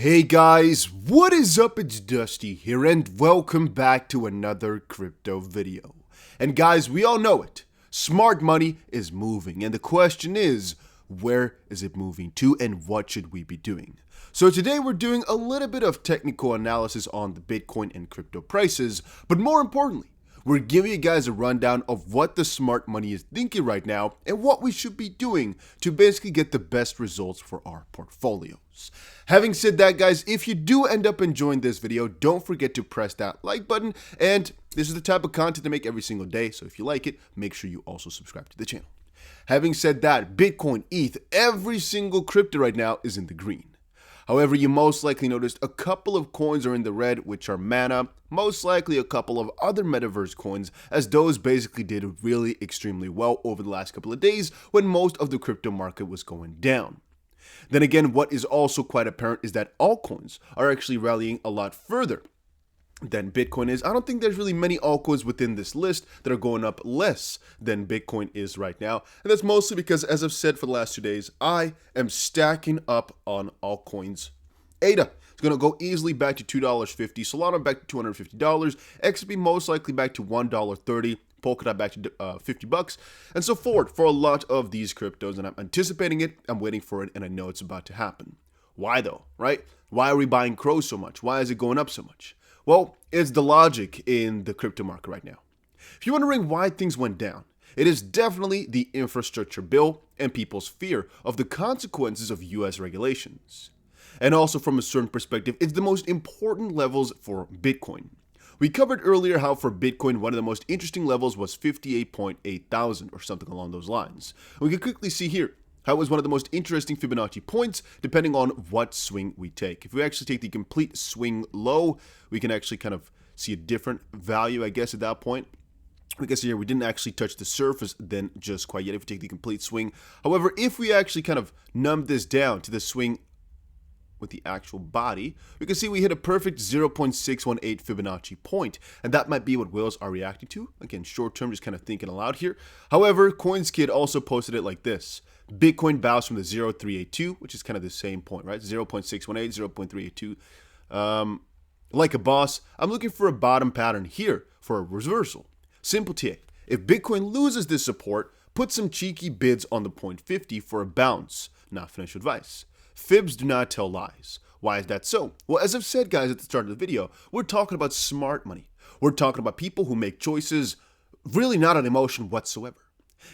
Hey guys, what is up? It's Dusty here and welcome back to another crypto video. And guys, we all know it. Smart money is moving and the question is, where is it moving to and what should we be doing? So today we're doing a little bit of technical analysis on the Bitcoin and crypto prices, but more importantly, we're giving you guys a rundown of what the smart money is thinking right now and what we should be doing to basically get the best results for our portfolios. Having said that, guys, if you do end up enjoying this video, don't forget to press that like button. And this is the type of content I make every single day, so if you like it, make sure you also subscribe to the channel. Having said that, Bitcoin, ETH, every single crypto right now is in the green. However, you most likely noticed a couple of coins are in the red, which are Mana, most likely a couple of other metaverse coins, as those basically did really extremely well over the last couple of days when most of the crypto market was going down. Then again, what is also quite apparent is that altcoins are actually rallying a lot further than Bitcoin is. I don't think there's really many altcoins within this list that are going up less than Bitcoin is right now. And that's mostly because, as I've said for the last 2 days, I am stacking up on altcoins. ADA is going to go easily back to $2.50, Solana back to $250, XRP most likely back to $1.30, Polkadot back to 50 bucks, and so forth for a lot of these cryptos. And I'm anticipating it, I'm waiting for it, and I know it's about to happen. Why though, right? Why are we buying Crow so much? Why is it going up so much? Well, it's the logic in the crypto market right now. If you're wondering why things went down, it is definitely the infrastructure bill and people's fear of the consequences of US regulations. And also from a certain perspective, it's the most important levels for Bitcoin. We covered earlier how for Bitcoin, one of the most interesting levels was 58.8 thousand or something along those lines. We can quickly see here how it was one of the most interesting Fibonacci points depending on what swing we take. If we actually take the complete swing low, we can actually kind of see a different value, I guess, at that point. We can see here we didn't actually touch the surface then just quite yet if we take the complete swing. However, if we actually kind of numb this down to the swing with the actual body, we can see we hit a perfect 0.618 Fibonacci point, and that might be what whales are reacting to. Again, short term, just kind of thinking aloud here. However, CoinsKid also posted it like this. Bitcoin bounced from the 0.382, which is kind of the same point, right? 0.618, 0.382. Like a boss, I'm looking for a bottom pattern here for a reversal. Simple TA. If Bitcoin loses this support, put some cheeky bids on the 0.50 for a bounce. Not financial advice. Fibs do not tell lies. Why is that so? Well, as I've said, guys, at the start of the video, we're talking about smart money. We're talking about people who make choices really not on emotion whatsoever.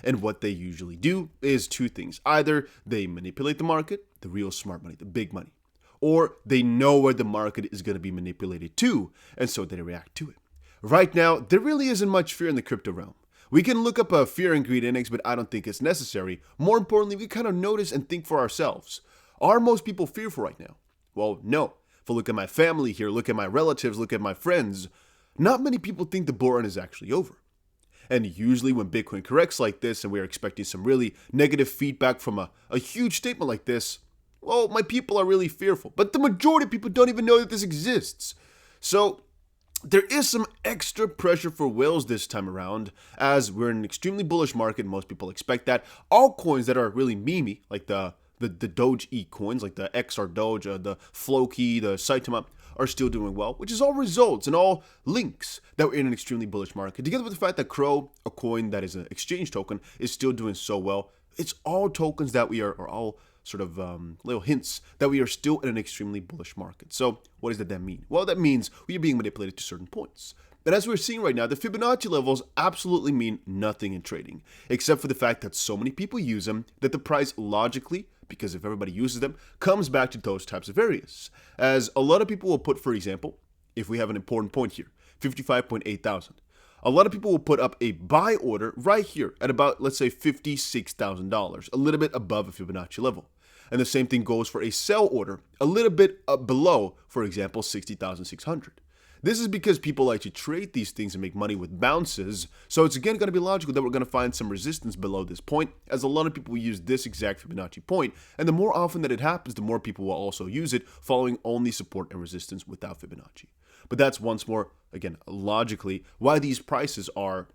And what they usually do is two things. Either they manipulate the market, the real smart money, the big money, or they know where the market is going to be manipulated to, and so they react to it. Right now, there really isn't much fear in the crypto realm. We can look up a fear and greed index, but I don't think it's necessary. More importantly, we kind of notice and think for ourselves. Are most people fearful right now? Well, no. If I look at my family here, look at my relatives, look at my friends, not many people think the bull run is actually over. And usually when Bitcoin corrects like this and we're expecting some really negative feedback from a huge statement like this, well, my people are really fearful. But the majority of people don't even know that this exists. So there is some extra pressure for whales this time around, as we're in an extremely bullish market. Most people expect that. All coins that are really memey, like the Doge E coins, like the XR Doge, the Floki, the Saitama, are still doing well, which is all results and all links that we're in an extremely bullish market. Together with the fact that Crow, a coin that is an exchange token, is still doing so well, it's all tokens that we are all sort of little hints that we are still in an extremely bullish market. So what does that then mean? Well, that means we are being manipulated to certain points. And as we're seeing right now, the Fibonacci levels absolutely mean nothing in trading, except for the fact that so many people use them that the price logically, because if everybody uses them, comes back to those types of areas. As a lot of people will put, for example, if we have an important point here, 55.8 thousand. A lot of people will put up a buy order right here at about, let's say, $56,000, a little bit above a Fibonacci level. And the same thing goes for a sell order, a little bit below, for example, 60,600. This is because people like to trade these things and make money with bounces. So it's again going to be logical that we're going to find some resistance below this point, as a lot of people will use this exact Fibonacci point. And the more often that it happens, the more people will also use it, following only support and resistance without Fibonacci. But that's once more, again, logically, why these prices are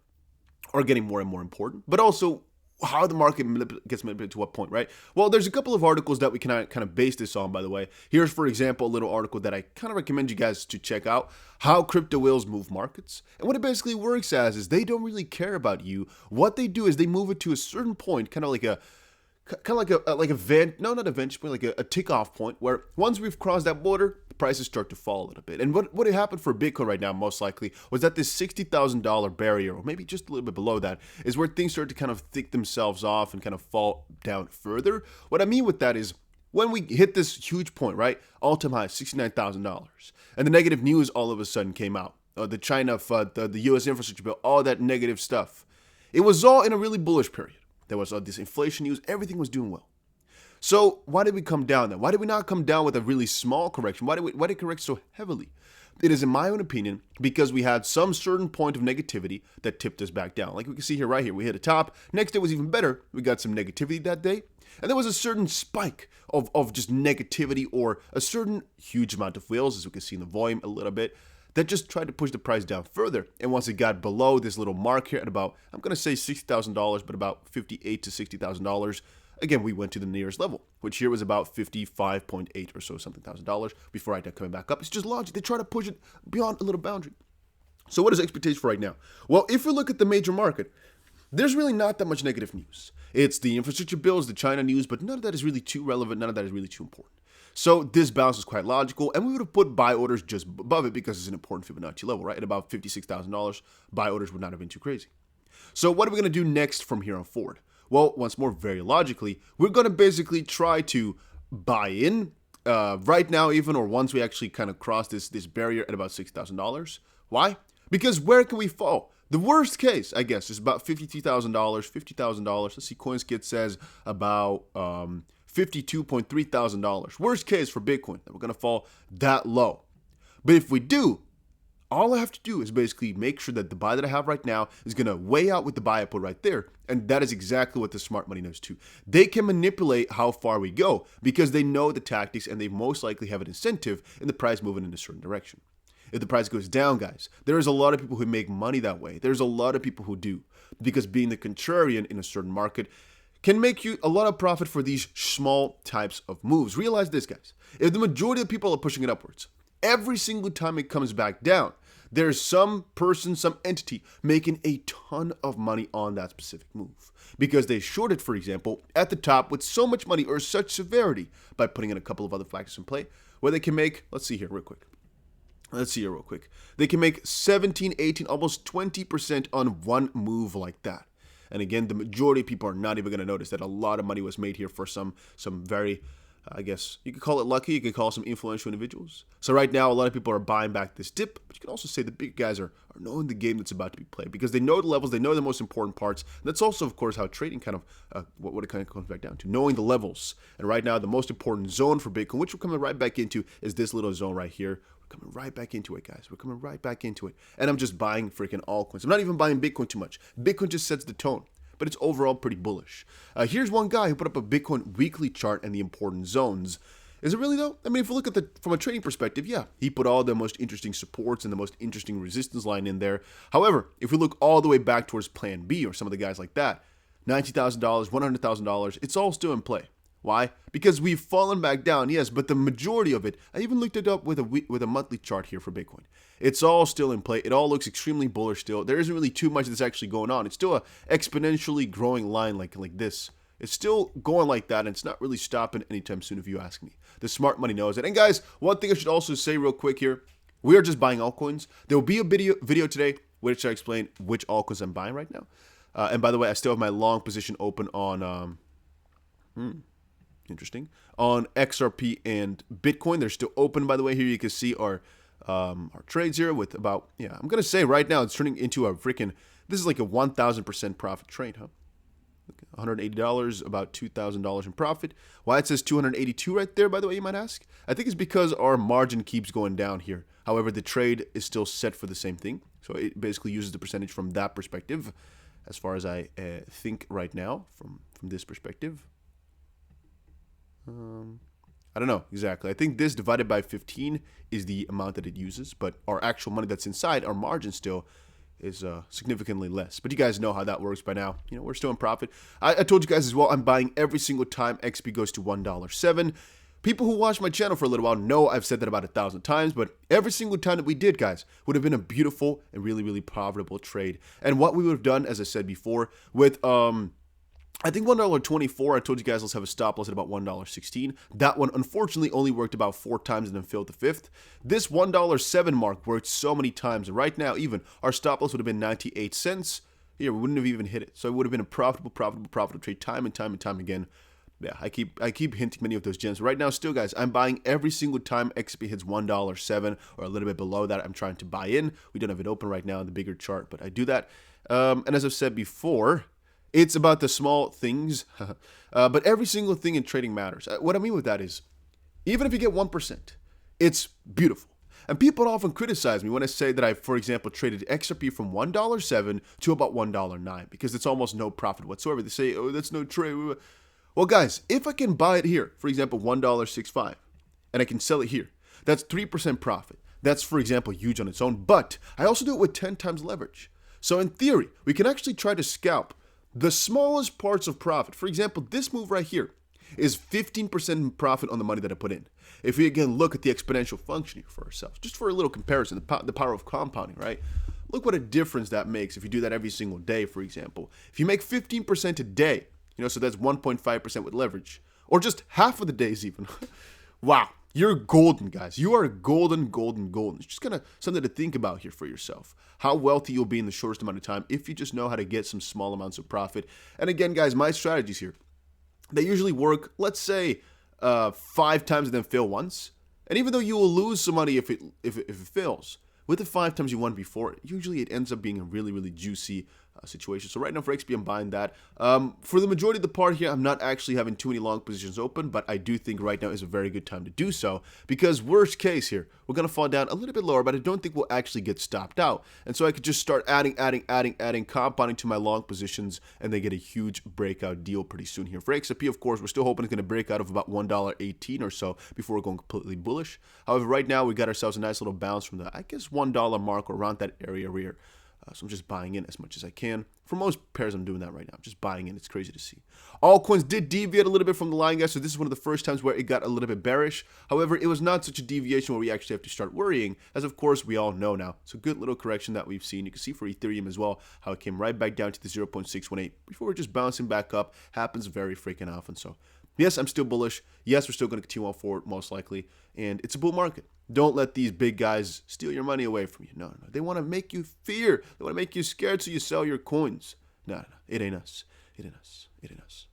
getting more and more important. But also, how the market gets manipulated to what point, right? Well, there's a couple of articles that we can kind of base this on, by the way. Here's, for example, a little article that I kind of recommend you guys to check out, How Crypto Whales Move Markets. And what it basically works as is they don't really care about you. What they do is they move it to a certain point, kind of like a not a vantage point, like a tick off point, where once we've crossed that border, the prices start to fall a little bit. And what had happened for Bitcoin right now, most likely, was that this $60,000 barrier, or maybe just a little bit below that, is where things start to kind of thick themselves off and kind of fall down further. What I mean with that is, when we hit this huge point, right, all-time high, $69,000, and the negative news all of a sudden came out, the China FUD, the U.S. infrastructure bill, all that negative stuff. It was all in a really bullish period. There was this inflation news. Everything was doing well. So why did we come down then? Why did we not come down with a really small correction? Why did it correct so heavily? It is, in my own opinion, because we had some certain point of negativity that tipped us back down. Like we can see here, right here, we hit a top. Next day was even better. We got some negativity that day. And there was a certain spike of just negativity, or a certain huge amount of whales, as we can see in the volume a little bit, that just tried to push the price down further. And once it got below this little mark here at about, I'm going to say $60,000, but about $58,000 to $60,000, again, we went to the nearest level, which here was about 55.8 or so something thousand dollars before I coming back up. It's just logic. They try to push it beyond a little boundary. So what is the expectation for right now? Well, if we look at the major market, there's really not that much negative news. It's the infrastructure bills, the China news, but none of that is really too relevant. None of that is really too important. So this bounce is quite logical, and we would have put buy orders just above it because it's an important Fibonacci level, right? At about $56,000, buy orders would not have been too crazy. So what are we going to do next from here on forward? Well, once more, very logically, we're going to basically try to buy in right now even, or once we actually kind of cross this barrier at about $6,000. Why? Because where can we fall? The worst case, I guess, is about $52,000, $50,000. Let's see, CoinSkid says about $52.3 thousand. Worst case for Bitcoin, that we're going to fall that low. But if we do, all I have to do is basically make sure that the buy that I have right now is going to weigh out with the buy I put right there. And that is exactly what the smart money knows too. They can manipulate how far we go because they know the tactics, and they most likely have an incentive in the price moving in a certain direction. If the price goes down, guys, there is a lot of people who make money that way. There's a lot of people who do, because being the contrarian in a certain market can make you a lot of profit for these small types of moves. Realize this, guys. If the majority of people are pushing it upwards, every single time it comes back down, there's some person, some entity making a ton of money on that specific move because they shorted, for example, at the top with so much money or such severity by putting in a couple of other factors in play where they can make, let's see here real quick. They can make 17, 18, almost 20% on one move like that. And again, the majority of people are not even going to notice that a lot of money was made here for some very, I guess, you could call it lucky, you could call some influential individuals. So right now, a lot of people are buying back this dip, but you can also say the big guys are knowing the game that's about to be played because they know the levels, they know the most important parts. And that's also, of course, how trading kind of, what it kind of comes back down to, knowing the levels. And right now, the most important zone for Bitcoin, which we're coming right back into, is this little zone right here. We're coming right back into it, guys. We're coming right back into it. And I'm just buying freaking altcoins. I'm not even buying Bitcoin too much. Bitcoin just sets the tone, but it's overall pretty bullish. Here's one guy who put up a Bitcoin weekly chart and the important zones. Is it really though? I mean, if you look at from a trading perspective, yeah, he put all the most interesting supports and the most interesting resistance line in there. However, if we look all the way back towards Plan B or some of the guys like that, $90,000, $100,000, it's all still in play. Why? Because we've fallen back down, yes, but the majority of it, I even looked it up with a monthly chart here for Bitcoin. It's all still in play. It all looks extremely bullish still. There isn't really too much that's actually going on. It's still a exponentially growing line like this. It's still going like that, and it's not really stopping anytime soon if you ask me. The smart money knows it. And guys, one thing I should also say real quick here, we are just buying altcoins. There will be a video today which I explain which altcoins I'm buying right now. And by the way, I still have my long position open on interesting. On XRP and Bitcoin, they're still open, by the way. Here you can see our trades here with about, I'm going to say right now it's turning into a freaking, this is like a 1,000% profit trade, huh? $180, about $2,000 in profit. Why it says 282 right there, by the way, you might ask? I think it's because our margin keeps going down here. However, the trade is still set for the same thing. So it basically uses the percentage from that perspective, as far as I think right now, from this perspective. I don't know exactly. I think this divided by 15 is the amount that it uses, but our actual money that's inside, our margin still, is significantly less. But you guys know how that works by now. You know, we're still in profit. I told you guys as well, I'm buying every single time XP goes to $1.07. People who watch my channel for a little while know I've said that about 1,000 times, but every single time that we did, guys, would have been a beautiful and really, really profitable trade. And what we would have done, as I said before, with I think $1.24, I told you guys let's have a stop loss at about $1.16. That one unfortunately only worked about 4 times and then failed the 5th. This $1.07 mark worked so many times, and right now even our stop loss would have been 98 cents. Here, we wouldn't have even hit it. So it would have been a profitable trade time and time again. Yeah, I keep hinting many of those gems. Right now still, guys, I'm buying every single time XP hits $1.07 or a little bit below that. I'm trying to buy in. We don't have it open right now in the bigger chart, but I do that. And as I've said before, it's about the small things, but every single thing in trading matters. What I mean with that is, even if you get 1%, it's beautiful. And people often criticize me when I say that I, for example, traded XRP from $1.07 to about $1.09 because it's almost no profit whatsoever. They say, oh, that's no trade. Well, guys, if I can buy it here, for example, $1.65, and I can sell it here, that's 3% profit. That's, for example, huge on its own, but I also do it with 10 times leverage. So in theory, we can actually try to scalp the smallest parts of profit. For example, this move right here is 15% profit on the money that I put in. If we again look at the exponential function here for ourselves, just for a little comparison, the power of compounding, right? Look what a difference that makes if you do that every single day, for example. If you make 15% a day, you know, so that's 1.5% with leverage, or just half of the days even. Wow, you're golden, guys. You are golden. It's just kind of something to think about here for yourself. How wealthy you'll be in the shortest amount of time if you just know how to get some small amounts of profit. And again, guys, my strategies here, they usually work, let's say, 5 times and then fail once. And even though you will lose some money if it fails, with the 5 times you won before, usually it ends up being a really, really juicy situation. So right now for XP, I'm buying that. For the majority of the part here, I'm not actually having too many long positions open, but I do think right now is a very good time to do so because worst case here, we're going to fall down a little bit lower, but I don't think we'll actually get stopped out. And so I could just start adding, compounding to my long positions and then get a huge breakout deal pretty soon here. For XRP, of course, we're still hoping it's going to break out of about $1.18 or so before we're going completely bullish. However, right now we got ourselves a nice little bounce from the, I guess, $1 mark or around that area here. So I'm just buying in as much as I can. For most pairs, I'm doing that right now. I'm just buying in. It's crazy to see. Altcoins did deviate a little bit from the line, guys. So this is one of the first times where it got a little bit bearish. However, it was not such a deviation where we actually have to start worrying, as of course we all know now. It's a good little correction that we've seen. You can see for Ethereum as well, how it came right back down to the 0.618 before we're just bouncing back up. Happens very freaking often. So yes, I'm still bullish. Yes, we're still going to continue on forward, most likely. And it's a bull market. Don't let these big guys steal your money away from you. No. They want to make you fear. They want to make you scared so you sell your coins. No. It ain't us. It ain't us.